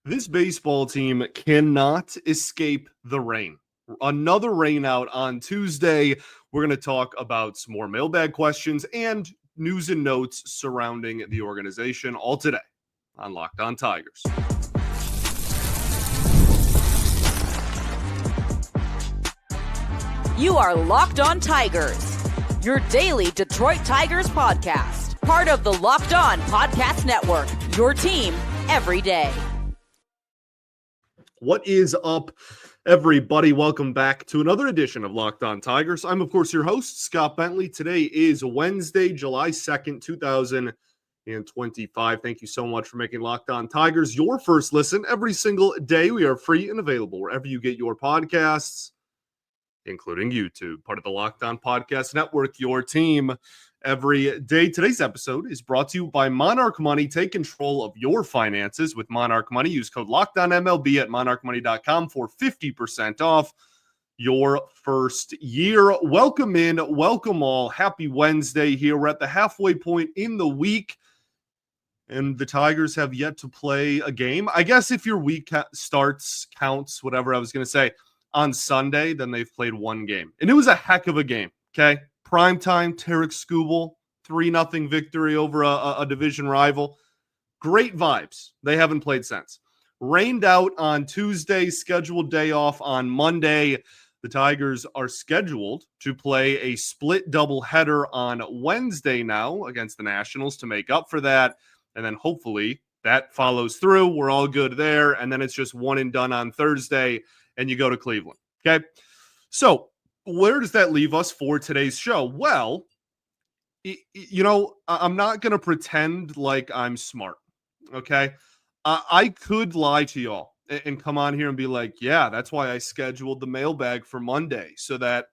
This baseball team cannot escape the rain. Another rainout on Tuesday. We're going to talk about some more mailbag questions and news and notes surrounding the organization all today on Locked On Tigers. You are Locked On Tigers, your daily Detroit Tigers podcast. Part of the Locked On Podcast Network, your team every day. What is up, everybody? Welcome back to another edition of Locked On Tigers. I'm, of course, your host, Scott Bentley. Today is Wednesday, July 2nd, 2025. Thank you so much for making Locked On Tigers your first listen every single day. We are free and available wherever you get your podcasts, including YouTube, part of the Locked On Podcast Network, your team every day. Today's episode is brought to you by Monarch Money. Take control of your finances with Monarch Money. Use code LOCKEDONMLB at monarchmoney.com for 50% off your first year. Welcome in, welcome all. Happy Wednesday here. We're at the halfway point in the week, and the Tigers have yet to play a game. I guess if your week starts, counts, whatever I was going to say, on Sunday, then they've played one game. And it was a heck of a game, okay? Primetime, Tarik Skubal, 3-0 victory over a division rival. Great vibes. They haven't played since. Rained out on Tuesday, scheduled day off on Monday. The Tigers are scheduled to play a split doubleheader on Wednesday now against the Nationals to make up for that. And then hopefully that follows through. We're all good there. And then it's just one and done on Thursday, and you go to Cleveland. Okay. So where does that leave us for today's show? Well, I'm not going to pretend like I'm smart. Okay. I could lie to y'all and come on here and be like, yeah, that's why I scheduled the mailbag for Monday so that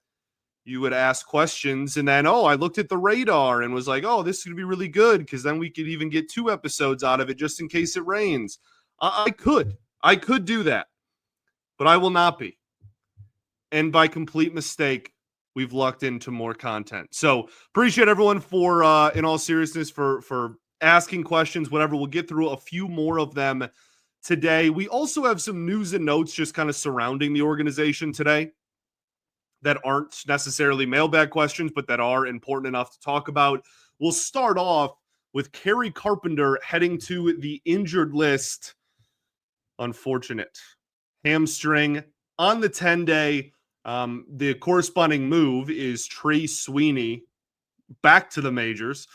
you would ask questions. And then, I looked at the radar and was like, this is going to be really good because then we could even get 2 episodes out of it just in case it rains. I could do that. But I will not be. And by complete mistake, we've lucked into more content. So appreciate everyone for, in all seriousness, for asking questions, whatever. We'll get through a few more of them today. We also have some news and notes just kind of surrounding the organization today that aren't necessarily mailbag questions, but that are important enough to talk about. We'll start off with Kerry Carpenter heading to the injured list. Unfortunate. Hamstring on the 10-day. The corresponding move is Trey Sweeney back to the majors.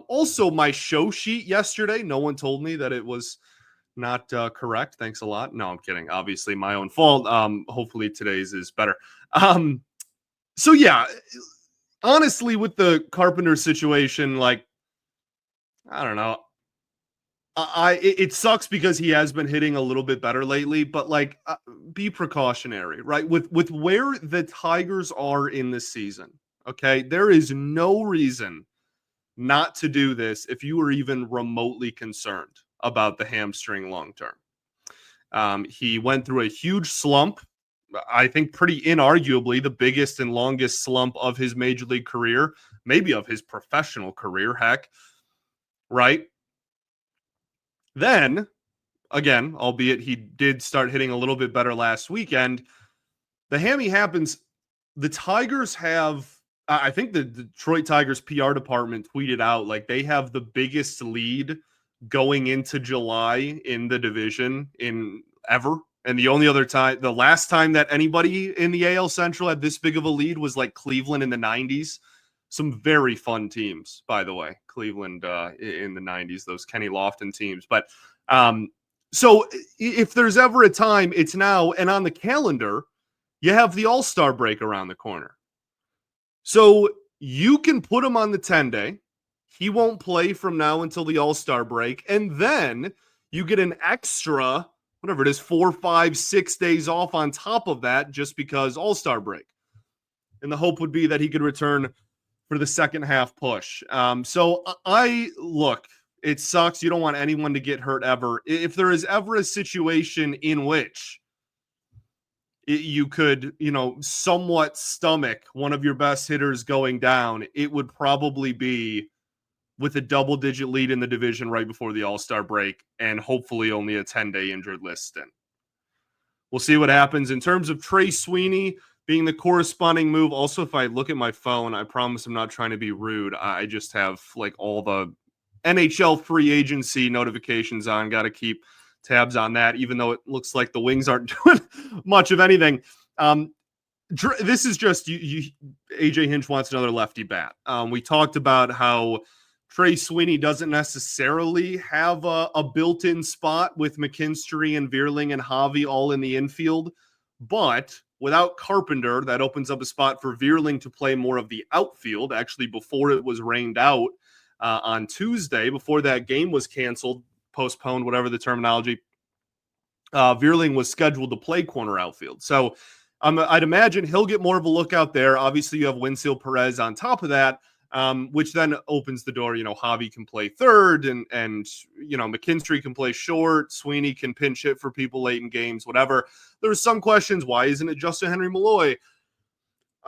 Also, my show sheet yesterday, no one told me that it was not correct. Thanks a lot. No, I'm kidding. Obviously, my own fault. Hopefully, today's is better. So, yeah, honestly, with the Carpenter situation, I don't know. It sucks because he has been hitting a little bit better lately, but be precautionary, right? With where the Tigers are in this season, okay? There is no reason not to do this if you were even remotely concerned about the hamstring long term. He went through a huge slump, I think pretty inarguably the biggest and longest slump of his major league career, maybe of his professional career, heck, right? Then, again, albeit he did start hitting a little bit better last weekend, the hammy happens. The Tigers have, I think the Detroit Tigers PR department tweeted out, they have the biggest lead going into July in the division in ever. And the last time that anybody in the AL Central had this big of a lead was Cleveland in the 90s. Some very fun teams, by the way, Cleveland in the 90s, those Kenny Lofton teams. But so if there's ever a time, it's now. And on the calendar, you have the All-Star break around the corner. So you can put him on the 10-day. He won't play from now until the All-Star break. And then you get an extra, whatever it is, 4, 5, 6 days off on top of that just because All-Star break. And the hope would be that he could return for the second half push. So look, it sucks. You don't want anyone to get hurt ever. If there is ever a situation in which you could, somewhat stomach one of your best hitters going down, it would probably be with a double-digit lead in the division right before the All-Star break, and hopefully only a 10-day injured list stint. We'll see what happens. In terms of Trey Sweeney being the corresponding move, also, if I look at my phone, I promise I'm not trying to be rude. I just have like all the NHL free agency notifications on. Got to keep tabs on that, even though it looks like the Wings aren't doing much of anything. This is just AJ Hinch wants another lefty bat. We talked about how Trey Sweeney doesn't necessarily have a built-in spot with McKinstry and Vierling and Javi all in the infield, but without Carpenter, that opens up a spot for Vierling to play more of the outfield. Actually, before it was rained out on Tuesday, before that game was canceled, postponed, whatever the terminology, Vierling was scheduled to play corner outfield. So I'd imagine he'll get more of a look out there. Obviously, you have Winfield Perez on top of that, which then opens the door. Javi can play third, and McKinstry can play short. Sweeney can pinch hit for people late in games, whatever. There's some questions. Why isn't it Justin Henry Malloy?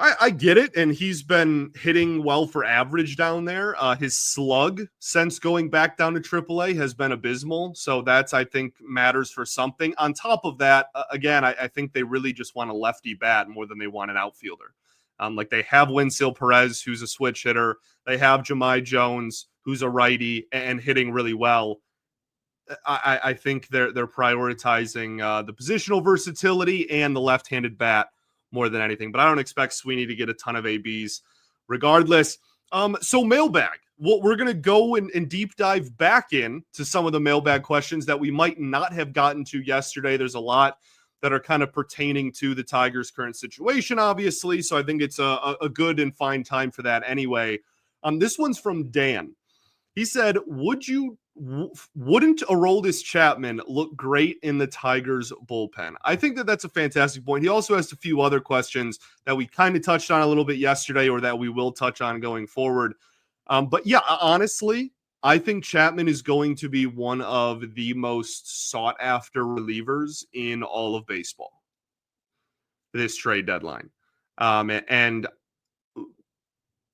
I get it, and he's been hitting well for average down there. His slug since going back down to AAA has been abysmal, so that's, I think, matters for something. On top of that, again, I think they really just want a lefty bat more than they want an outfielder. Like they have Winfield Perez, who's a switch hitter. They have Jahmai Jones, who's a righty and hitting really well. I think they're prioritizing the positional versatility and the left-handed bat more than anything, but I don't expect Sweeney to get a ton of ABs regardless. So mailbag, we're going to go and deep dive back in to some of the mailbag questions that we might not have gotten to yesterday. There's a lot that are kind of pertaining to the Tigers' current situation, obviously. So I think it's a good and fine time for that anyway. This one's from Dan. He said, wouldn't Aroldis Chapman look great in the Tigers bullpen? I think that's a fantastic point. He also has a few other questions that we kind of touched on a little bit yesterday, or that we will touch on going forward. But yeah, honestly, I think Chapman is going to be one of the most sought after relievers in all of baseball this trade deadline. And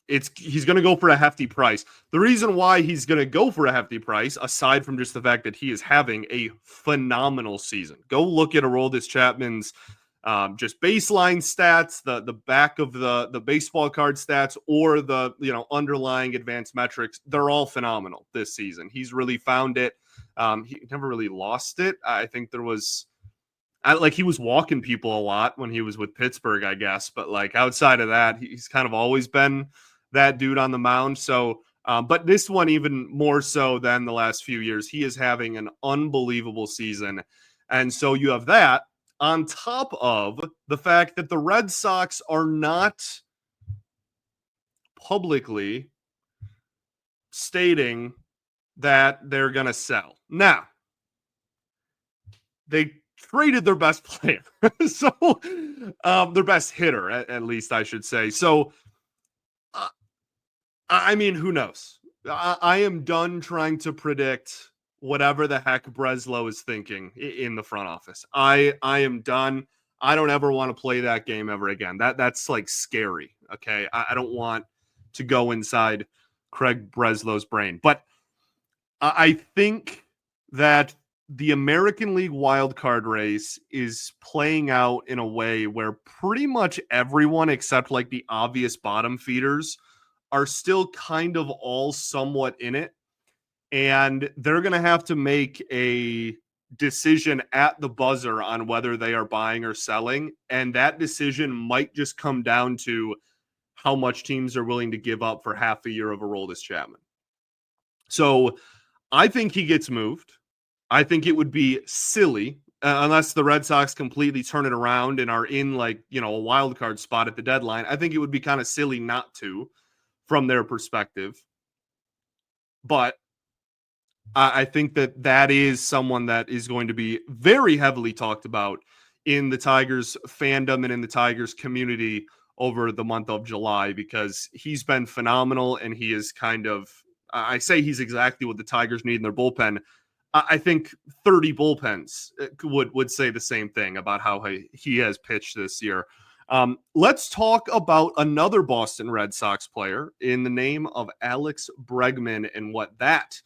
he's going to go for a hefty price. The reason why he's going to go for a hefty price, aside from just the fact that he is having a phenomenal season, go look at Aroldis Chapman's just baseline stats, the back of the baseball card stats, or the underlying advanced metrics. They're all phenomenal this season. He's really found it. He never really lost it. I think there was he was walking people a lot when he was with Pittsburgh, I guess, but like outside of that, he's kind of always been that dude on the mound. So, but this one even more so than the last few years, he is having an unbelievable season. And so you have that on top of the fact that the Red Sox are not publicly stating that they're going to sell. Now, they traded their best player. So their best hitter, at least I should say. So, I mean, who knows? I am done trying to predict whatever the heck Breslow is thinking in the front office. I am done. I don't ever want to play that game ever again. That's like scary. Okay. I don't want to go inside Craig Breslow's brain, but I think that the American League wildcard race is playing out in a way where pretty much everyone except like the obvious bottom feeders are still kind of all somewhat in it. And they're going to have to make a decision at the buzzer on whether they are buying or selling. And that decision might just come down to how much teams are willing to give up for half a year of Aroldis Chapman. So I think he gets moved. I think it would be silly unless the Red Sox completely turn it around and are in a wild card spot at the deadline. I think it would be kind of silly not to, from their perspective. But I think that is someone that is going to be very heavily talked about in the Tigers fandom and in the Tigers community over the month of July, because he's been phenomenal, and he is kind of, I say he's exactly what the Tigers need in their bullpen. I think 30 bullpens would say the same thing about how he has pitched this year. Let's talk about another Boston Red Sox player in the name of Alex Bregman and what that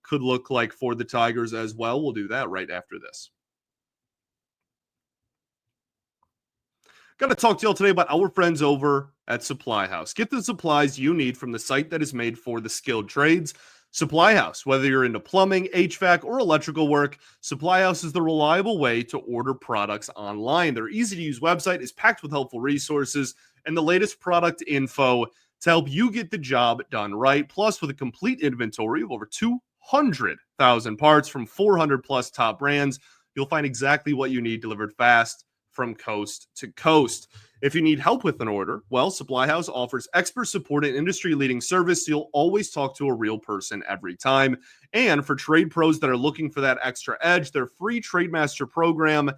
could look like for the Tigers as well. We'll do that right after this. Got to talk to y'all today about our friends over at SupplyHouse. Get the supplies you need from the site that is made for the skilled trades. SupplyHouse, whether you're into plumbing, HVAC, or electrical work, SupplyHouse is the reliable way to order products online. Their easy-to-use website is packed with helpful resources and the latest product info to help you get the job done right. Plus, with a complete inventory of over 200,000 parts from 400 plus top brands, you'll find exactly what you need delivered fast from coast to coast. If you need help with an order, well, SupplyHouse offers expert support and industry-leading service, so you'll always talk to a real person every time. And for trade pros that are looking for that extra edge, their free TradeMaster program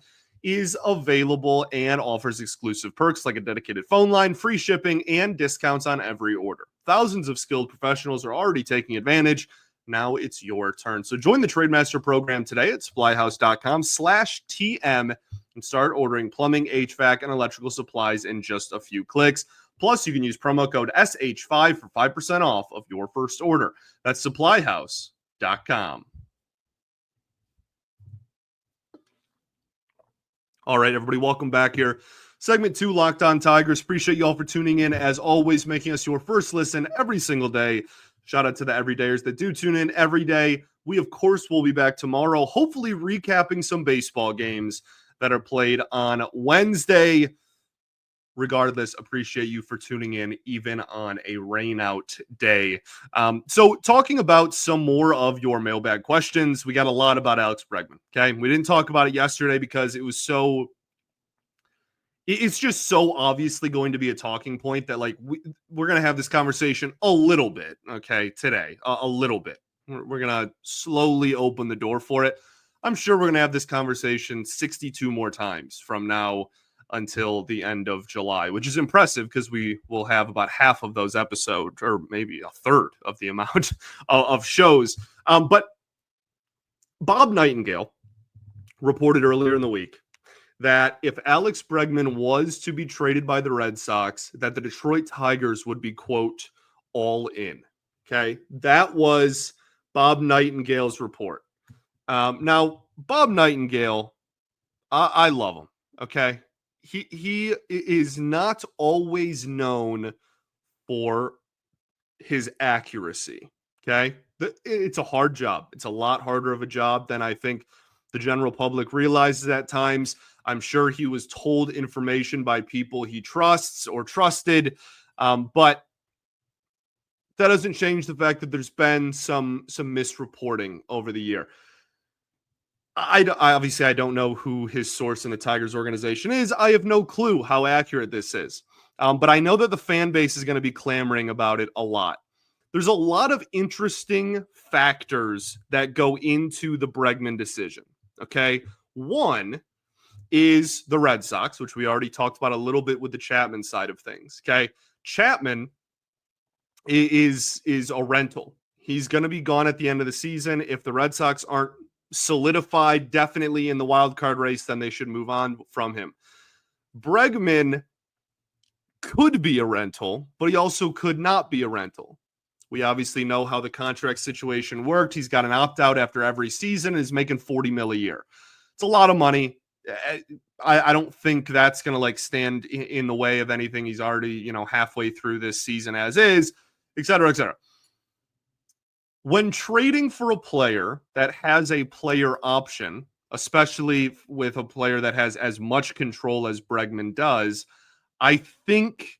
is available and offers exclusive perks like a dedicated phone line, free shipping, and discounts on every order. Thousands of skilled professionals are already taking advantage. Now it's your turn. So join the TradeMaster program today at supplyhouse.com/TM and start ordering plumbing, HVAC, and electrical supplies in just a few clicks. Plus, you can use promo code SH5 for 5% off of your first order. That's supplyhouse.com. All right, everybody, welcome back here. Segment 2, Locked On Tigers. Appreciate you all for tuning in, as always, making us your first listen every single day. Shout out to the everydayers that do tune in every day. We, of course, will be back tomorrow, hopefully recapping some baseball games that are played on Wednesday. Regardless, appreciate you for tuning in, even on a rainout day. So talking about some more of your mailbag questions, we got a lot about Alex Bregman, okay? We didn't talk about it yesterday because it was it's just so obviously going to be a talking point that like we're going to have this conversation a little bit, okay, today, a little bit. We're going to slowly open the door for it. I'm sure we're going to have this conversation 62 more times from now until the end of July, which is impressive because we will have about half of those episodes, or maybe a third of the amount of shows. But Bob Nightingale reported earlier in the week that if Alex Bregman was to be traded by the Red Sox, that the Detroit Tigers would be, quote, all in. Okay. That was Bob Nightingale's report. Now, Bob Nightingale, I love him. Okay. He is not always known for his accuracy. Okay. It's a hard job. It's a lot harder of a job than I think the general public realizes at times. I'm sure he was told information by people he trusts or trusted, but that doesn't change the fact that there's been some misreporting over the year. I obviously I don't know who his source in the Tigers organization is. I have no clue how accurate this is, but I know that the fan base is going to be clamoring about it a lot. There's a lot of interesting factors that go into the Bregman decision. Okay, one is the Red Sox, which we already talked about a little bit with the Chapman side of things. Okay, Chapman is a rental. He's going to be gone at the end of the season. If the Red Sox aren't solidified definitely in the wild card race, then they should move on from him. Bregman could be a rental, but he also could not be a rental. We obviously know how the contract situation worked. He's got an opt-out after every season and is making $40 million a year. It's a lot of money. I don't think that's going to like stand in the way of anything. He's already, halfway through this season as is, et cetera, et cetera. When trading for a player that has a player option, especially with a player that has as much control as Bregman does, I think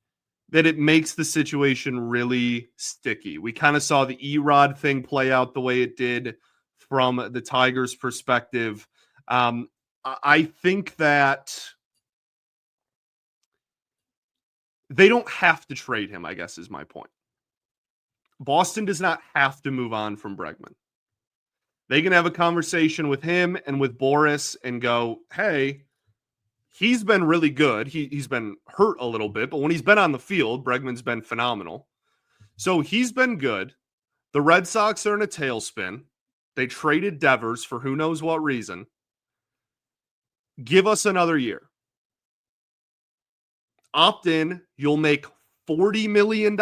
that it makes the situation really sticky. We kind of saw the Erod thing play out the way it did from the Tigers' perspective. I think that they don't have to trade him, I guess is my point. Boston does not have to move on from Bregman. They can have a conversation with him and with Boris and go, hey, he's been really good. He's been hurt a little bit, but when he's been on the field, Bregman's been phenomenal. So he's been good. The Red Sox are in a tailspin. They traded Devers for who knows what reason. Give us another year. Opt in, you'll make $40 million,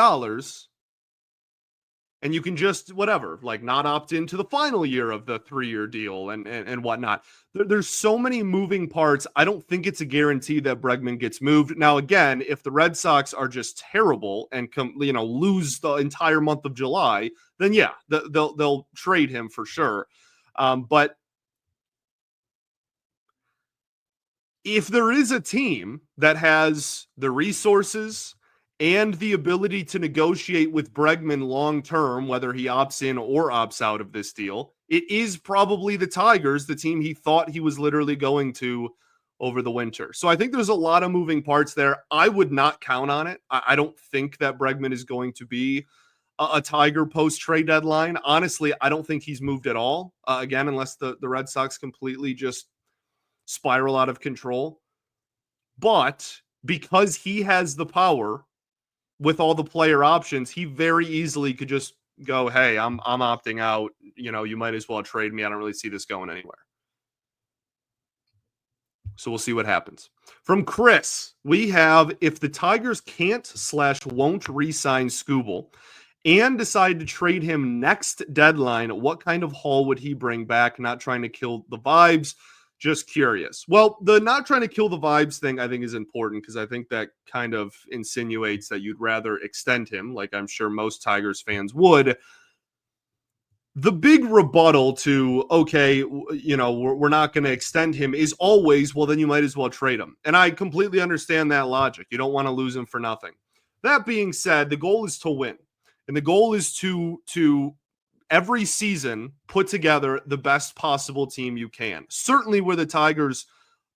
and you can just whatever, like not opt into the final year of the 3-year deal and whatnot. There's so many moving parts. I don't think it's a guarantee that Bregman gets moved. Now, again, if the Red Sox are just terrible and lose the entire month of July, then yeah, they'll trade him for sure. But if there is a team that has the resources and the ability to negotiate with Bregman long term, whether he opts in or opts out of this deal, it is probably the Tigers, the team he thought he was literally going to over the winter. So I think there's a lot of moving parts there. I would not count on it. I don't think that Bregman is going to be a Tiger post-trade deadline. Honestly, I don't think he's moved at all, again, unless the Red Sox completely just spiral out of control. But because he has the power with all the player options, he very easily could just go, hey, I'm opting out. You might as well trade me. I don't really see this going anywhere. So we'll see what happens. From Chris, we have, if the Tigers can't/won't re-sign Skubal and decide to trade him next deadline, what kind of haul would he bring back? Not trying to kill the vibes, just curious. Well, the not trying to kill the vibes thing I think is important because I think that kind of insinuates that you'd rather extend him, like I'm sure most Tigers fans would. The big rebuttal to, okay, we're not going to extend him is always, well, then you might as well trade him. And I completely understand that logic. You don't want to lose him for nothing. That being said, the goal is to win. And the goal is to every season put together the best possible team you can. Certainly where the Tigers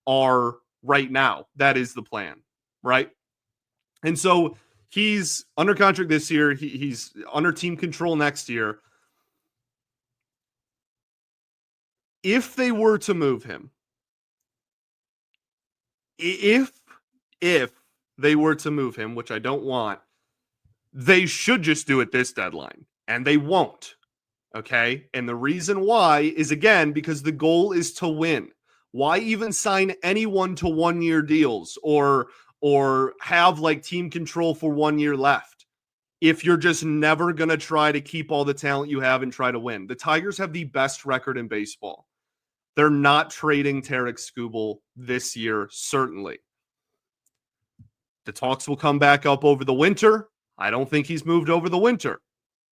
are right now, that is the plan, right? And so he's under contract this year. He's under team control next year. If they were to move him, if they were to move him, which I don't want, they should just do it this deadline, and they won't. Okay. And the reason why is, again, because the goal is to win. Why even sign anyone to 1-year deals or have like team control for 1 year left if you're just never going to try to keep all the talent you have and try to win? The Tigers have the best record in baseball. They're not trading Tarik Skubal this year, certainly. The talks will come back up over the winter. I don't think he's moved over the winter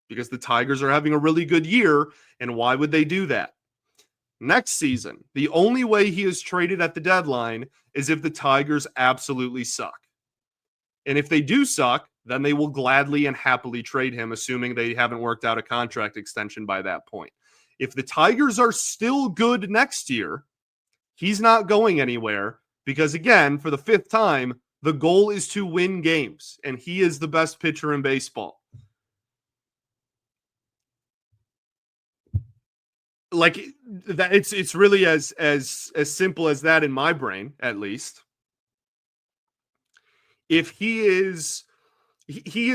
because the Tigers are having a really good year, and why would they do that? Next season, the only way he is traded at the deadline is if the Tigers absolutely suck. And if they do suck, then they will gladly and happily trade him, assuming they haven't worked out a contract extension by that point. If the Tigers are still good next year, he's not going anywhere because, again, for the 5th time, the goal is to win games, and he is the best pitcher in baseball. Like that, it's really as simple as that in my brain, at least. If he is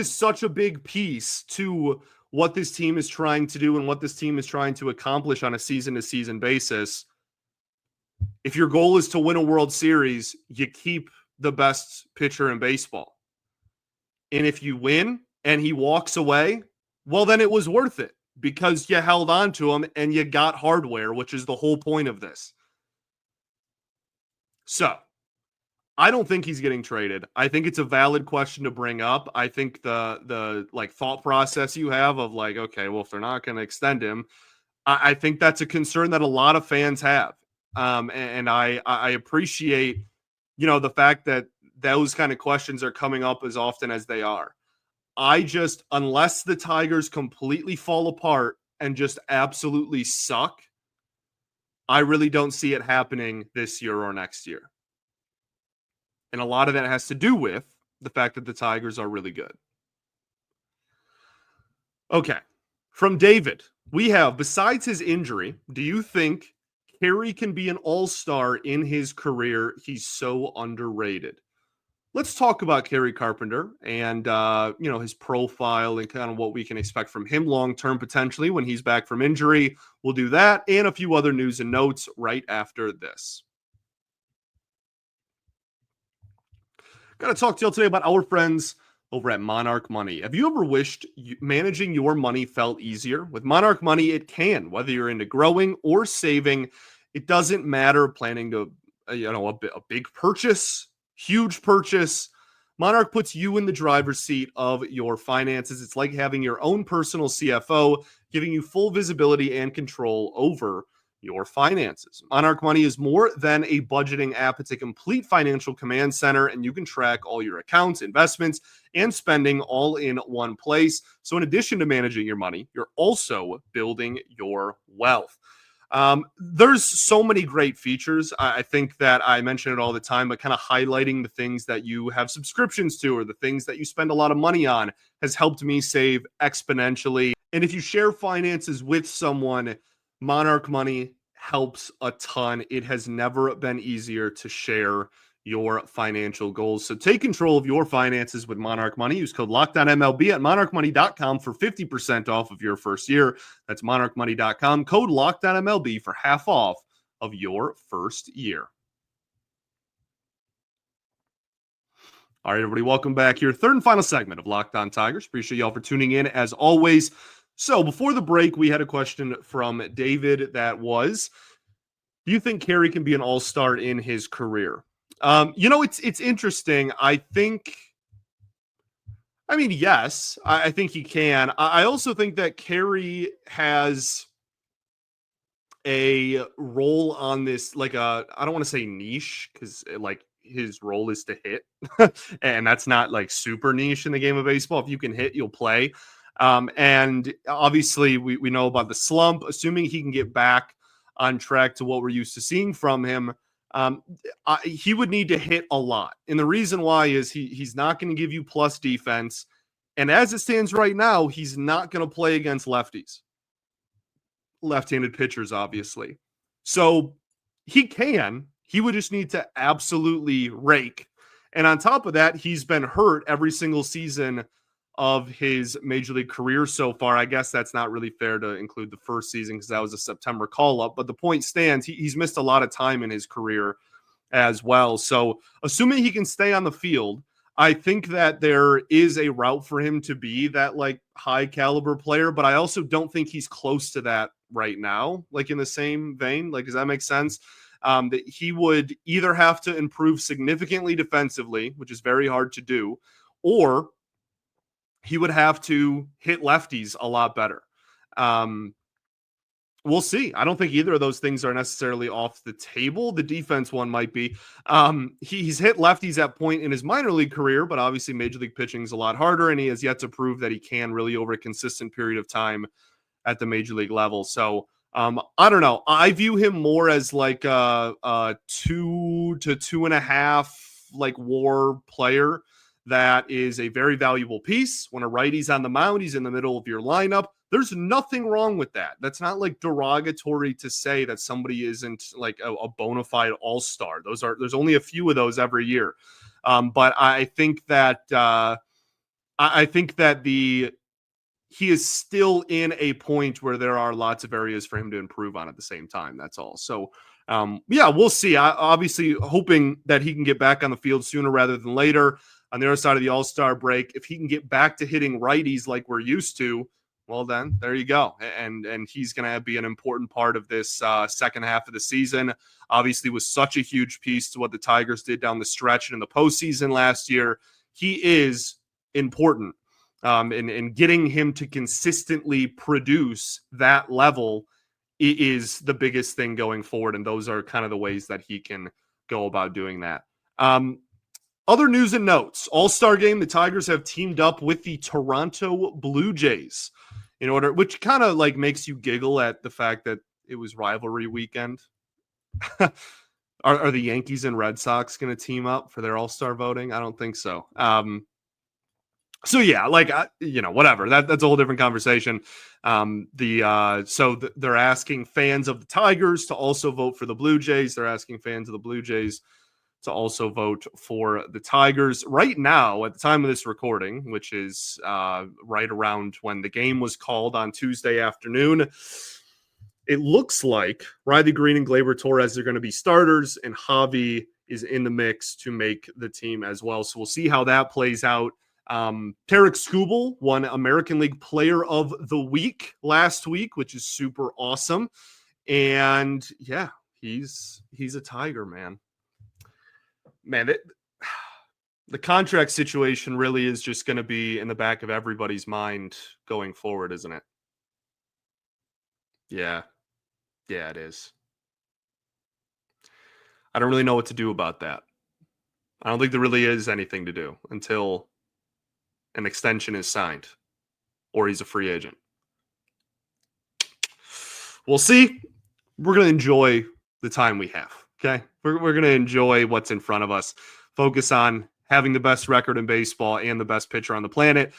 such a big piece to what this team is trying to do and what this team is trying to accomplish on a season-to-season basis. If your goal is to win a World Series, you keep the best pitcher in baseball. And if you win and he walks away, well, then it was worth it because you held on to him and you got hardware, which is the whole point of this. So I don't think he's getting traded. I think it's a valid question to bring up. I think the like thought process you have of like, okay, well, if they're not going to extend him, I think that's a concern that a lot of fans have. And I appreciate, the fact that those kind of questions are coming up as often as they are. Unless the Tigers completely fall apart and just absolutely suck, I really don't see it happening this year or next year. And a lot of that has to do with the fact that the Tigers are really good. Okay. From David, we have, besides his injury, do you think Kerry can be an all-star in his career? He's so underrated. Let's talk about Kerry Carpenter and, his profile and kind of what we can expect from him long-term potentially when he's back from injury. We'll do that and a few other news and notes right after this. Got to talk to you today about our friends over at Monarch Money. Have you ever wished managing your money felt easier? With Monarch Money, it can. Whether you're into growing or saving, it doesn't matter. Planning to, a big purchase, huge purchase. Monarch puts you in the driver's seat of your finances. It's like having your own personal CFO, giving you full visibility and control over your finances. Monarch Money is more than a budgeting app. It's a complete financial command center, and you can track all your accounts, investments, and spending all in one place. So in addition to managing your money, you're also building your wealth. There's so many great features. I think that I mention it all the time, but kind of highlighting the things that you have subscriptions to or the things that you spend a lot of money on has helped me save exponentially. And if you share finances with someone, Monarch Money helps a ton. It has never been easier to share your financial goals. So take control of your finances with Monarch Money. Use code LOCKEDONMLB at monarchmoney.com for 50% off of your first year. That's monarchmoney.com. Code LOCKEDONMLB for half off of your first year. All right, everybody, welcome back here. Third and final segment of Locked On Tigers. Appreciate y'all for tuning in as always. So before the break, we had a question from David that was, do you think Kerry can be an all-star in his career? It's interesting. Yes, I think he can. I also think that Kerry has a role on this, I don't want to say niche, because his role is to hit, and that's not super niche in the game of baseball. If you can hit, you'll play. And obviously we know about the slump. Assuming he can get back on track to what we're used to seeing from him, he would need to hit a lot. And the reason why is he's not going to give you plus defense. And as it stands right now, he's not going to play against lefties, left-handed pitchers, obviously. So he would just need to absolutely rake. And on top of that, he's been hurt every single season of his major league career so far. I guess that's not really fair to include the first season because that was a September call-up, but the point stands, he's missed a lot of time in his career as well. So assuming he can stay on the field, I think that there is a route for him to be that high caliber player, but I also don't think he's close to that right now, in the same vein. Does that make sense? That he would either have to improve significantly defensively, which is very hard to do, or he would have to hit lefties a lot better. We'll see. I don't think either of those things are necessarily off the table. The defense one might be. He's hit lefties at point in his minor league career, but obviously major league pitching is a lot harder, and he has yet to prove that he can really over a consistent period of time at the major league level. So I don't know. I view him more as a 2 to 2.5 WAR player. That is a very valuable piece. When a righty's on the mound, he's in the middle of your lineup. There's nothing wrong with that. That's not derogatory to say that somebody isn't a bona fide all-star. There's only a few of those every year. But I think that he is still in a point where there are lots of areas for him to improve on at the same time. That's all. So we'll see. I obviously hoping that he can get back on the field sooner rather than later. On the other side of the All-Star break, if he can get back to hitting righties like we're used to, well, then there you go. And he's going to be an important part of this second half of the season. Obviously, was such a huge piece to what the Tigers did down the stretch and in the postseason last year. He is important. And getting him to consistently produce that level is the biggest thing going forward. And those are kind of the ways that he can go about doing that. Other news and notes. All-Star game, the Tigers have teamed up with the Toronto Blue Jays in order, which kind of makes you giggle at the fact that it was rivalry weekend. Are the Yankees and Red Sox going to team up for their All-Star voting? I don't think so. So yeah, whatever. That's a whole different conversation. They're asking fans of the Tigers to also vote for the Blue Jays. They're asking fans of the Blue Jays to also vote for the Tigers. Right now, at the time of this recording, which is right around when the game was called on Tuesday afternoon, it looks like Riley Green and Gleyber Torres are going to be starters, and Javi is in the mix to make the team as well. So we'll see how that plays out. Tarik Skubal won American League Player of the Week last week, which is super awesome. And yeah, he's a Tiger, man. The contract situation really is just going to be in the back of everybody's mind going forward, isn't it? Yeah, it is. I don't really know what to do about that. I don't think there really is anything to do until an extension is signed or he's a free agent. We'll see. We're going to enjoy the time we have, okay? We're going to enjoy what's in front of us. Focus on having the best record in baseball and the best pitcher on the planet.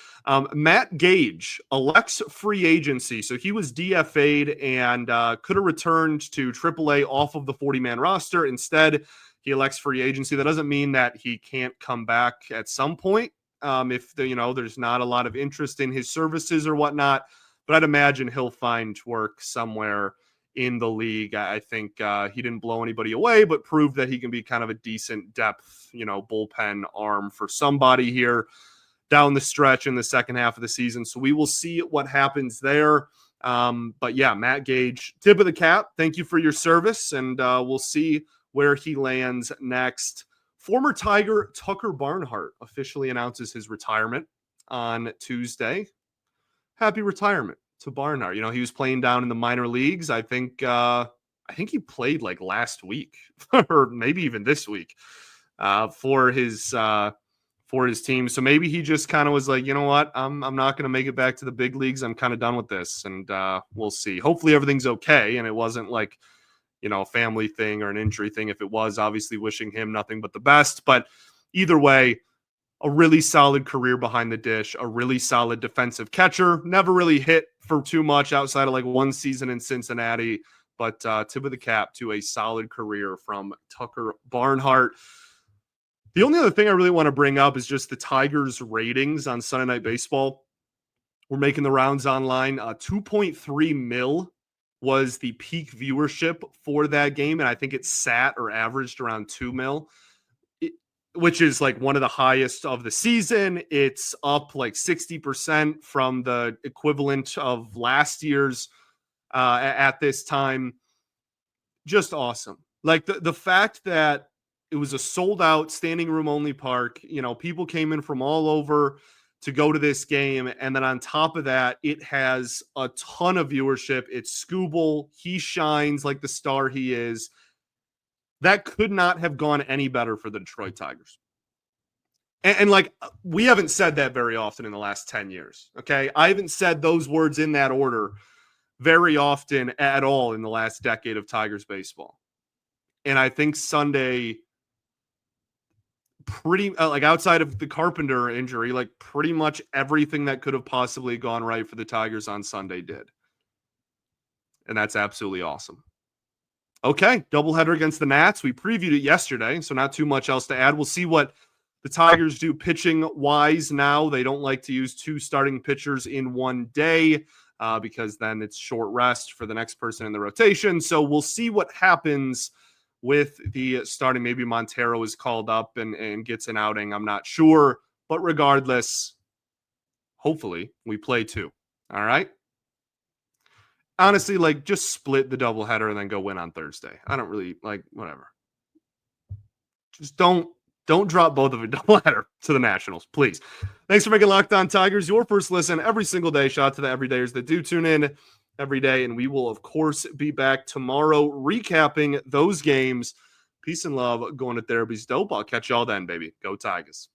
Matt Gage elects free agency. So he was DFA'd and could have returned to AAA off of the 40-man roster. Instead, he elects free agency. That doesn't mean that he can't come back at some point if there's not a lot of interest in his services or whatnot. But I'd imagine he'll find work somewhere in the league. I think he didn't blow anybody away, but proved that he can be kind of a decent depth, bullpen arm for somebody here down the stretch in the second half of the season. So we will see what happens there. But yeah, Matt Gage, tip of the cap. Thank you for your service. And we'll see where he lands next. Former Tiger Tucker Barnhart officially announces his retirement on Tuesday. Happy retirement to Barnhart. He was playing down in the minor leagues. I think he played like last week or maybe even this week for his team. So maybe he just kind of was like, you know what? I'm not going to make it back to the big leagues. I'm kind of done with this, and we'll see. Hopefully everything's okay, and it wasn't like a family thing or an injury thing. If it was, obviously wishing him nothing but the best. But either way, a really solid career behind the dish, a really solid defensive catcher. Never really hit for too much outside of like one season in Cincinnati, but tip of the cap to a solid career from Tucker Barnhart. The only other thing I really want to bring up is just the Tigers' ratings on Sunday Night Baseball. We're making the rounds online. 2.3 mil was the peak viewership for that game, and I think it sat or averaged around 2 mil. Which is like one of the highest of the season. It's up like 60% from the equivalent of last year's at this time. Just awesome. Like the fact that it was a sold out standing room only park, people came in from all over to go to this game. And then on top of that, it has a ton of viewership. It's Skubal. He shines like the star he is. That could not have gone any better for the Detroit Tigers. And like, we haven't said that very often in the last 10 years, okay? I haven't said those words in that order very often at all in the last decade of Tigers baseball. And I think Sunday, pretty like outside of the Carpenter injury, like pretty much everything that could have possibly gone right for the Tigers on Sunday did. And that's absolutely awesome. Okay, doubleheader against the Nats. We previewed it yesterday, so not too much else to add. We'll see what the Tigers do pitching-wise now. They don't like to use two starting pitchers in one day because then it's short rest for the next person in the rotation. So we'll see what happens with the starting. Maybe Montero is called up and gets an outing. I'm not sure. But regardless, hopefully we play two. All right? Honestly, like, just split the doubleheader and then go win on Thursday. I don't really whatever. Just don't drop both of a doubleheader to the Nationals, please. Thanks for making Locked On Tigers your first listen every single day. Shout out to the everydayers that do tune in every day. And we will, of course, be back tomorrow recapping those games. Peace and love. Going to therapy's dope. I'll catch y'all then, baby. Go Tigers.